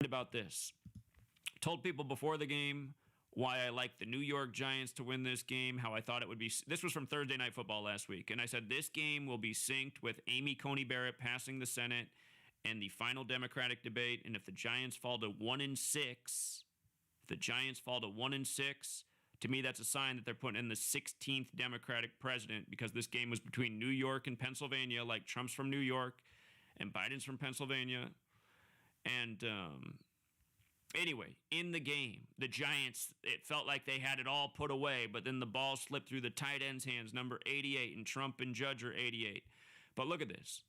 about this. Told people before the game why I like the New York Giants to win this game, how I thought it would be. This was from Thursday Night Football last week. And I said this game will be synced with Amy Coney Barrett passing the Senate and the final Democratic debate. And if the Giants fall to 1-6, to me, that's a sign that they're putting in the 16th Democratic president, because this game was between New York and Pennsylvania, like Trump's from New York and Biden's from Pennsylvania. And anyway, in the game, the Giants, it felt like they had it all put away, but then the ball slipped through the tight end's hands, number 88, and Trump and Judge are 88. But look at this.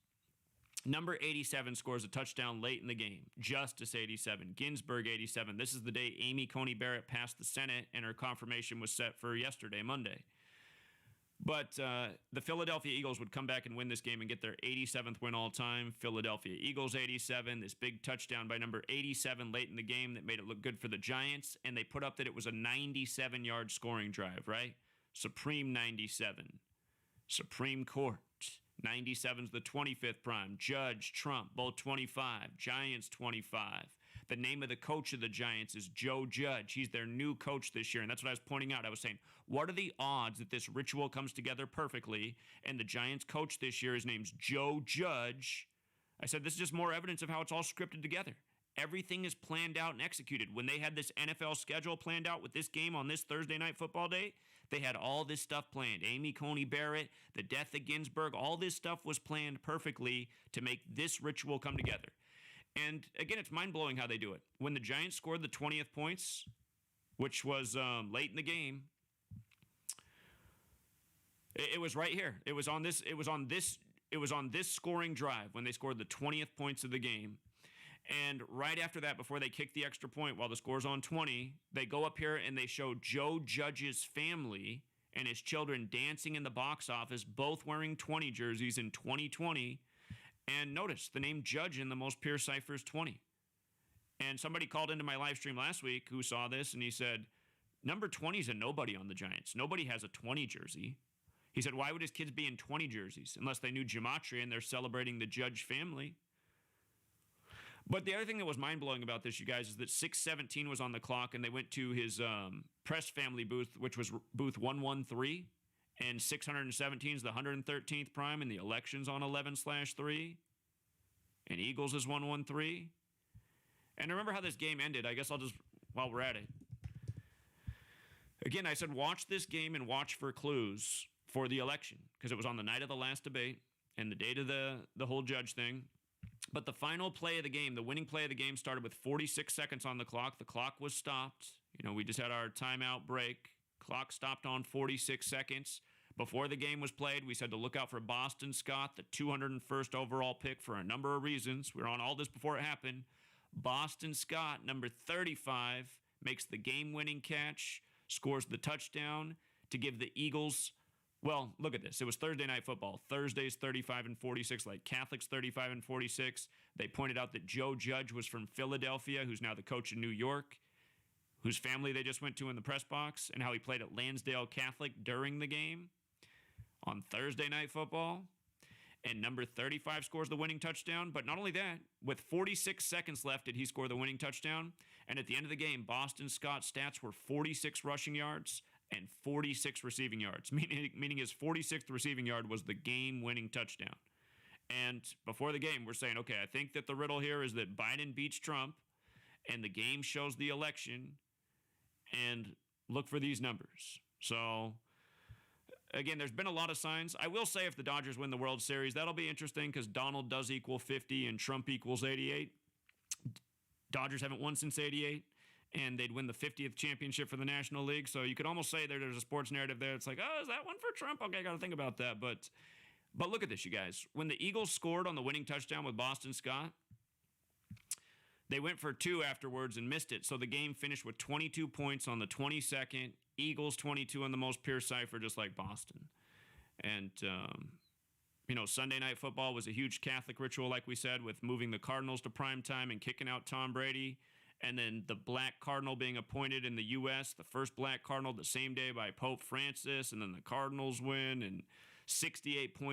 Number 87 scores a touchdown late in the game. Justice 87. Ginsburg 87. This is the day Amy Coney Barrett passed the Senate, and her confirmation was set for yesterday, Monday. But the Philadelphia Eagles would come back and win this game and get their 87th win all time. Philadelphia Eagles 87. This big touchdown by number 87 late in the game that made it look good for the Giants. And they put up that it was a 97-yard scoring drive, right? Supreme 97. Supreme Court. 97's the 25th prime. Judge, Trump, both 25. Giants, 25. The name of the coach of the Giants is Joe Judge. He's their new coach this year, and that's what I was pointing out. I was saying, what are the odds that this ritual comes together perfectly, and the Giants coach this year, his name's Joe Judge. I said, this is just more evidence of how it's all scripted together. Everything is planned out and executed. When they had this NFL schedule planned out with this game on this Thursday night football day, they had all this stuff planned. Amy Coney Barrett, the death of Ginsburg, all this stuff was planned perfectly to make this ritual come together. And again, it's mind-blowing how they do it. When the Giants scored the 20th points, which was late in the game, it was right here. It was on this scoring drive when they scored the 20th points of the game. And right after that, before they kick the extra point while the score's on 20, they go up here and they show Joe Judge's family and his children dancing in the box office, both wearing 20 jerseys in 2020. And notice the name Judge in the most pure cipher is 20. And somebody called into my live stream last week who saw this, and he said, number 20 is a nobody on the Giants. Nobody has a 20 jersey. He said, why would his kids be in 20 jerseys? Unless they knew gematria and they're celebrating the Judge family. But the other thing that was mind-blowing about this, you guys, is that 6:17 was on the clock, and they went to his press family booth, which was booth 113, and 617 is the 113th prime, and the election's on 11/3, and Eagles is 113. And remember how this game ended. I guess I'll just, while we're at it. Again, I said watch this game and watch for clues for the election, because it was on the night of the last debate and the date of the whole Judge thing. But the final play of the game, the winning play of the game, started with 46 seconds on the clock. The clock was stopped. You know, we just had our timeout break. Clock stopped on 46 seconds. Before the game was played, we said to look out for Boston Scott, the 201st overall pick, for a number of reasons. We were on all this before it happened. Boston Scott, number 35, makes the game-winning catch, scores the touchdown to give the Eagles. Well, look at this. It was Thursday Night Football. Thursday's 35 and 46, like Catholics 35 and 46. They pointed out that Joe Judge was from Philadelphia, who's now the coach in New York, whose family they just went to in the press box, and how he played at Lansdale Catholic during the game on Thursday Night Football. And number 35 scores the winning touchdown. But not only that, with 46 seconds left did he score the winning touchdown. And at the end of the game, Boston Scott's stats were 46 rushing yards and 46 receiving yards, meaning his 46th receiving yard was the game-winning touchdown. And before the game, we're saying, okay, I think that the riddle here is that Biden beats Trump, and the game shows the election, and look for these numbers. So, again, there's been a lot of signs. I will say if the Dodgers win the World Series, that'll be interesting because Donald does equal 50 and Trump equals 88. Dodgers haven't won since 88. And they'd win the 50th championship for the National League. So you could almost say there's a sports narrative there. It's like, oh, is that one for Trump? Okay, I got to think about that. But look at this, you guys. When the Eagles scored on the winning touchdown with Boston Scott, they went for 2 afterwards and missed it. So the game finished with 22 points on the 22nd. Eagles 22 on the most pure cipher, just like Boston. And, Sunday Night Football was a huge Catholic ritual, like we said, with moving the Cardinals to primetime and kicking out Tom Brady. And then the black cardinal being appointed in the U.S., the first black cardinal the same day by Pope Francis, and then the Cardinals win, and 68 points.